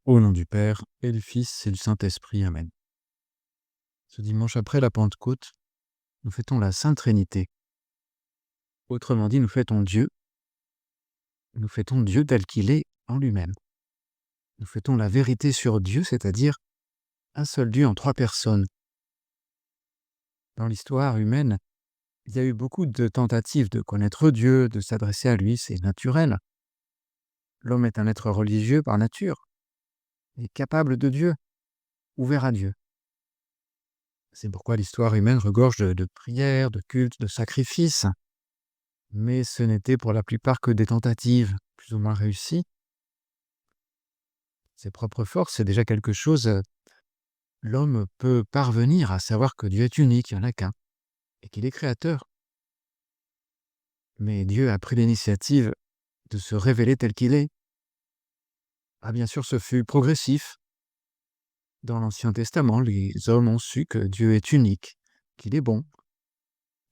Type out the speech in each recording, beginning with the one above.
Au nom du Père, et du Fils, et du Saint-Esprit. Amen. Ce dimanche après la Pentecôte, nous fêtons la Sainte Trinité. Autrement dit, nous fêtons Dieu tel qu'il est en lui-même. Nous fêtons la vérité sur Dieu, c'est-à-dire un seul Dieu en trois personnes. Dans l'histoire humaine, il y a eu beaucoup de tentatives de connaître Dieu, de s'adresser à lui, c'est naturel. L'homme est un être religieux par nature, et capable de Dieu, ouvert à Dieu. C'est pourquoi l'histoire humaine regorge de prières, de cultes, de sacrifices. Mais ce n'était pour la plupart que des tentatives, plus ou moins réussies. Ses propres forces, c'est déjà quelque chose. L'homme peut parvenir à savoir que Dieu est unique, il n'y en a qu'un, et qu'il est créateur. Mais Dieu a pris l'initiative de se révéler tel qu'il est. Ah, bien sûr, ce fut progressif. Dans l'Ancien Testament, les hommes ont su que Dieu est unique, qu'il est bon,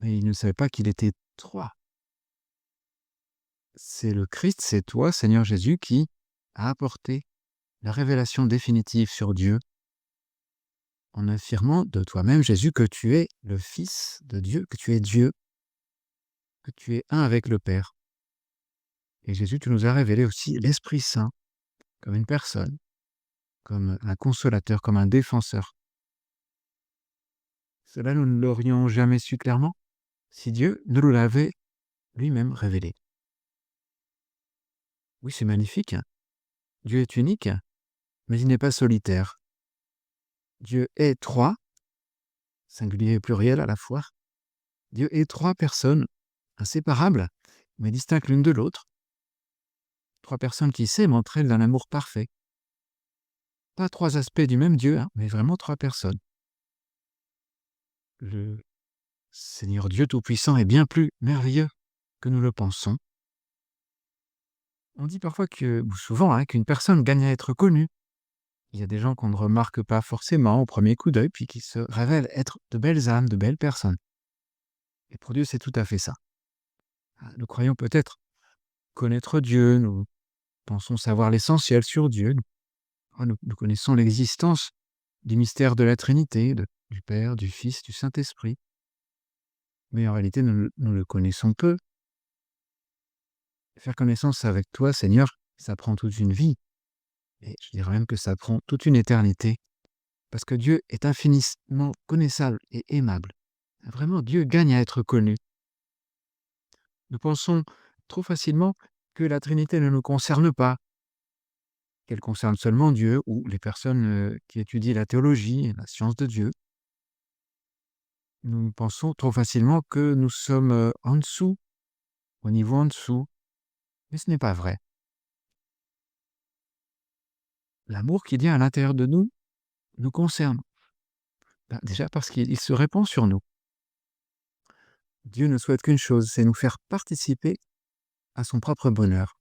mais ils ne savaient pas qu'il était trois. C'est le Christ, c'est toi, Seigneur Jésus, qui a apporté la révélation définitive sur Dieu, en affirmant de toi-même, Jésus, que tu es le Fils de Dieu, que tu es Dieu, que tu es un avec le Père. Et Jésus, tu nous as révélé aussi l'Esprit Saint, comme une personne, comme un consolateur, comme un défenseur. Cela, nous ne l'aurions jamais su clairement si Dieu ne nous l'avait lui-même révélé. Oui, c'est magnifique. Dieu est unique, mais il n'est pas solitaire. Dieu est trois, singulier et pluriel à la fois. Dieu est trois personnes inséparables, mais distinctes l'une de l'autre. Trois personnes qui s'aiment entre elles d'un amour parfait. Pas trois aspects du même Dieu, mais vraiment trois personnes. Le Seigneur Dieu Tout-Puissant est bien plus merveilleux que nous le pensons. On dit parfois ou souvent, qu'une personne gagne à être connue. Il y a des gens qu'on ne remarque pas forcément au premier coup d'œil, puis qui se révèlent être de belles âmes, de belles personnes. Et pour Dieu, c'est tout à fait ça. Nous croyons peut-être connaître Dieu, nous pensons savoir l'essentiel sur Dieu, nous connaissons l'existence du mystère de la Trinité, du Père, du Fils, du Saint-Esprit. Mais en réalité, nous le connaissons peu. Faire connaissance avec toi, Seigneur, ça prend toute une vie. Et je dirais même que ça prend toute une éternité. Parce que Dieu est infiniment connaissable et aimable. Vraiment, Dieu gagne à être connu. Nous pensons trop facilement que la Trinité ne nous concerne pas, qu'elle concerne seulement Dieu ou les personnes qui étudient la théologie et la science de Dieu. Nous pensons trop facilement que nous sommes en dessous, au niveau en dessous, mais ce n'est pas vrai. L'amour qu'il y a à l'intérieur de nous concerne. Déjà parce qu'il se répand sur nous. Dieu ne souhaite qu'une chose, c'est nous faire participer à son propre bonheur.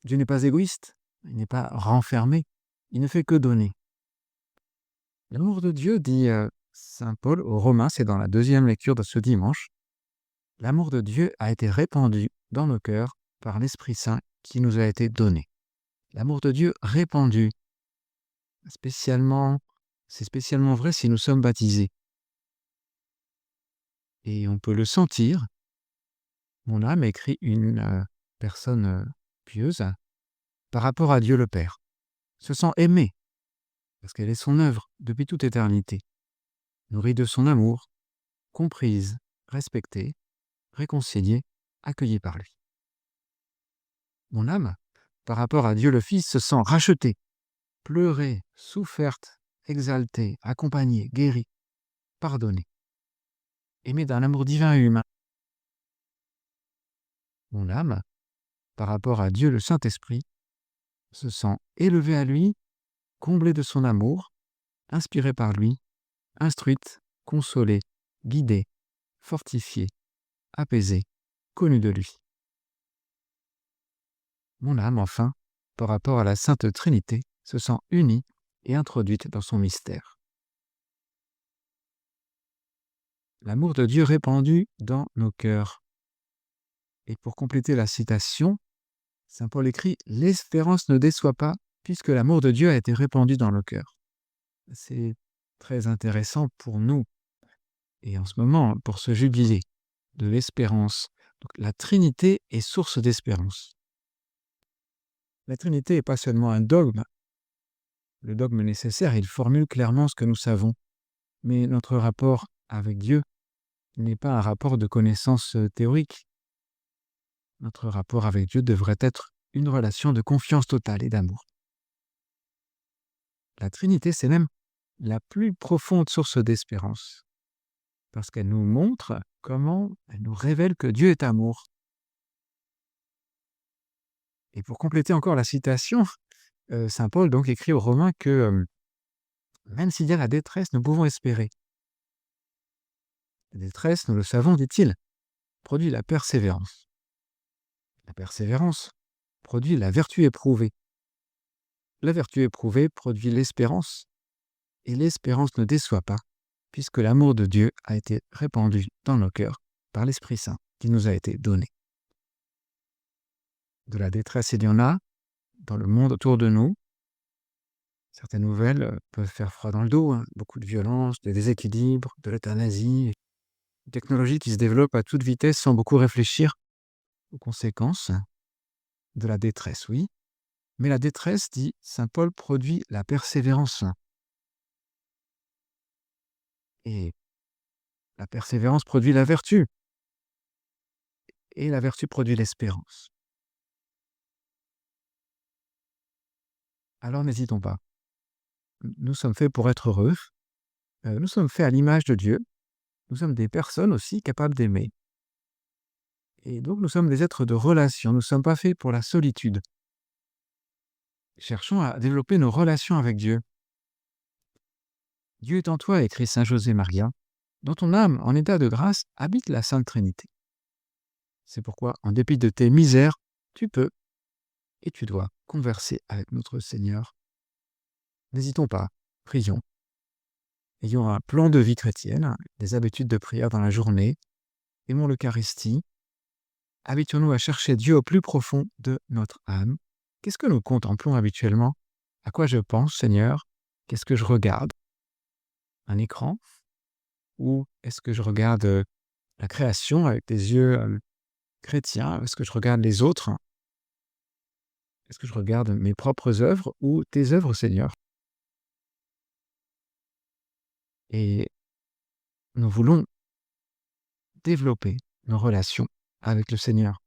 Dieu n'est pas égoïste, il n'est pas renfermé, il ne fait que donner. L'amour de Dieu, dit saint Paul aux Romains, c'est dans la deuxième lecture de ce dimanche, l'amour de Dieu a été répandu dans nos cœurs par l'Esprit Saint qui nous a été donné. L'amour de Dieu répandu, c'est spécialement vrai si nous sommes baptisés. Et on peut le sentir. Mon âme, écrit une personne pieuse, par rapport à Dieu le Père, se sent aimée, parce qu'elle est son œuvre depuis toute éternité, nourrie de son amour, comprise, respectée, réconciliée, accueillie par lui. Mon âme, par rapport à Dieu le Fils, se sent rachetée, pleurée, soufferte, exaltée, accompagnée, guérie, pardonnée, aimée d'un amour divin et humain. Mon âme, par rapport à Dieu le Saint-Esprit, se sent élevée à lui, comblée de son amour, inspirée par lui, instruite, consolée, guidée, fortifiée, apaisée, connue de lui. Mon âme, enfin, par rapport à la Sainte Trinité, se sent unie et introduite dans son mystère. L'amour de Dieu répandu dans nos cœurs. Et pour compléter la citation, saint Paul écrit « L'espérance ne déçoit pas, puisque l'amour de Dieu a été répandu dans nos cœurs. C'est très intéressant pour nous et en ce moment pour ce jubilé de l'espérance. Donc la Trinité est source d'espérance. La Trinité n'est pas seulement un dogme. Le dogme nécessaire, il formule clairement ce que nous savons. Mais notre rapport avec Dieu n'est pas un rapport de connaissance théorique. Notre rapport avec Dieu devrait être une relation de confiance totale et d'amour. La Trinité, c'est même la plus profonde source d'espérance, parce qu'elle nous montre comment, elle nous révèle que Dieu est amour. Et pour compléter encore la citation, saint Paul donc écrit aux Romains que même s'il y a la détresse, nous pouvons espérer. La détresse, nous le savons, dit-il, produit la persévérance. La persévérance produit la vertu éprouvée. La vertu éprouvée produit l'espérance, et l'espérance ne déçoit pas, puisque l'amour de Dieu a été répandu dans nos cœurs par l'Esprit Saint qui nous a été donné. De la détresse, il y en a dans le monde autour de nous. Certaines nouvelles peuvent faire froid dans le dos, hein. Beaucoup de violence, des déséquilibres, de l'euthanasie, une technologie qui se développe à toute vitesse sans beaucoup réfléchir aux conséquences. De la détresse, oui. Mais la détresse, dit saint Paul, produit la persévérance. Et la persévérance produit la vertu. Et la vertu produit l'espérance. Alors n'hésitons pas. Nous sommes faits pour être heureux. Nous sommes faits à l'image de Dieu. Nous sommes des personnes aussi capables d'aimer. Et donc nous sommes des êtres de relation. Nous ne sommes pas faits pour la solitude. Cherchons à développer nos relations avec Dieu. Dieu est en toi, écrit saint José Maria. Dans ton âme, en état de grâce, habite la Sainte Trinité. C'est pourquoi, en dépit de tes misères, tu peux et tu dois converser avec notre Seigneur. N'hésitons pas, prions. Ayons un plan de vie chrétienne, des habitudes de prière dans la journée. Aimons l'Eucharistie. Habituons-nous à chercher Dieu au plus profond de notre âme. Qu'est-ce que nous contemplons habituellement? À quoi je pense, Seigneur? Qu'est-ce que je regarde? Un écran? Ou est-ce que je regarde la création avec des yeux chrétiens? Est-ce que je regarde les autres? Est-ce que je regarde mes propres œuvres ou tes œuvres, Seigneur? Et nous voulons développer nos relations avec le Seigneur.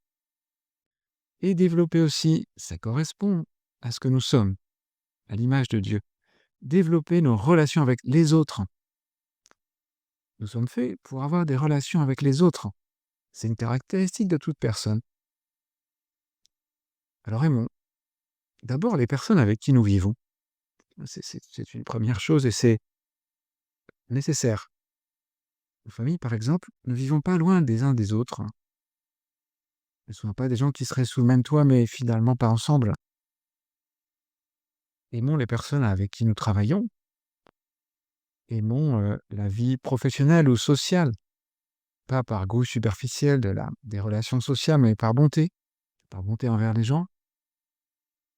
Et développer aussi, ça correspond à ce que nous sommes, à l'image de Dieu. Développer nos relations avec les autres. Nous sommes faits pour avoir des relations avec les autres. C'est une caractéristique de toute personne. Alors aimons d'abord les personnes avec qui nous vivons. C'est une première chose et c'est nécessaire. Nos familles, par exemple, ne vivons pas loin des uns des autres. Ne sont pas des gens qui seraient sous le même toit, mais finalement pas ensemble. Aimons les personnes avec qui nous travaillons. Aimons la vie professionnelle ou sociale. Pas par goût superficiel des relations sociales, mais par bonté envers les gens.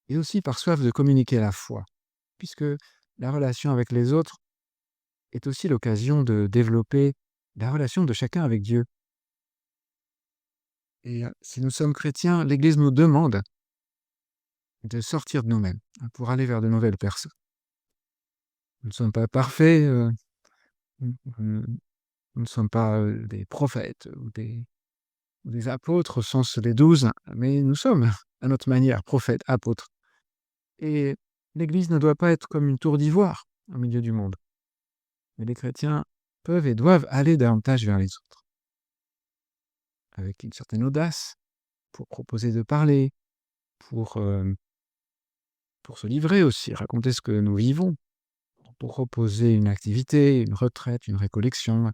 Et aussi par soif de communiquer la foi, puisque la relation avec les autres est aussi l'occasion de développer la relation de chacun avec Dieu. Et si nous sommes chrétiens, l'Église nous demande de sortir de nous-mêmes pour aller vers de nouvelles personnes. Nous ne sommes pas parfaits, nous ne sommes pas des prophètes ou des apôtres au sens des 12, mais nous sommes, à notre manière, prophètes, apôtres. Et l'Église ne doit pas être comme une tour d'ivoire au milieu du monde. Mais les chrétiens peuvent et doivent aller davantage vers les autres, avec une certaine audace, pour proposer de parler, pour se livrer aussi, raconter ce que nous vivons, pour proposer une activité, une retraite, une récollection,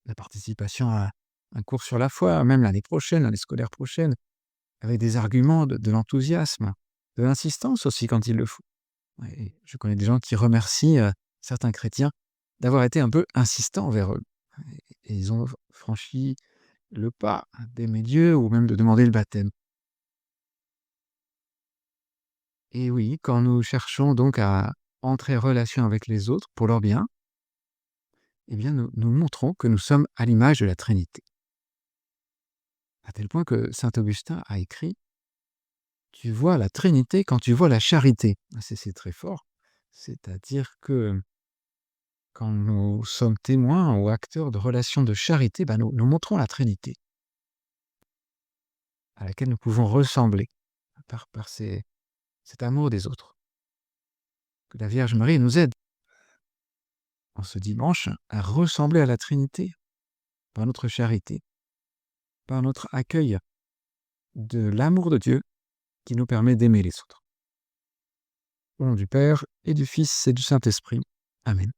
la participation à un cours sur la foi, même l'année prochaine, l'année scolaire prochaine, avec des arguments, de l'enthousiasme, de l'insistance aussi quand il le faut. Et je connais des gens qui remercient certains chrétiens d'avoir été un peu insistants envers eux. Et ils ont franchi le pas d'aimer Dieu ou même de demander le baptême. Et oui, quand nous cherchons donc à entrer en relation avec les autres pour leur bien, eh bien, nous montrons que nous sommes à l'image de la Trinité. À tel point que saint Augustin a écrit: «Tu vois la Trinité quand tu vois la charité». Ah, c'est très fort. C'est-à-dire que quand nous sommes témoins ou acteurs de relations de charité, bah, nous montrons la Trinité, à laquelle nous pouvons ressembler par cet amour des autres. Que la Vierge Marie nous aide, en ce dimanche, à ressembler à la Trinité par notre charité, par notre accueil de l'amour de Dieu qui nous permet d'aimer les autres. Au nom du Père et du Fils et du Saint-Esprit. Amen.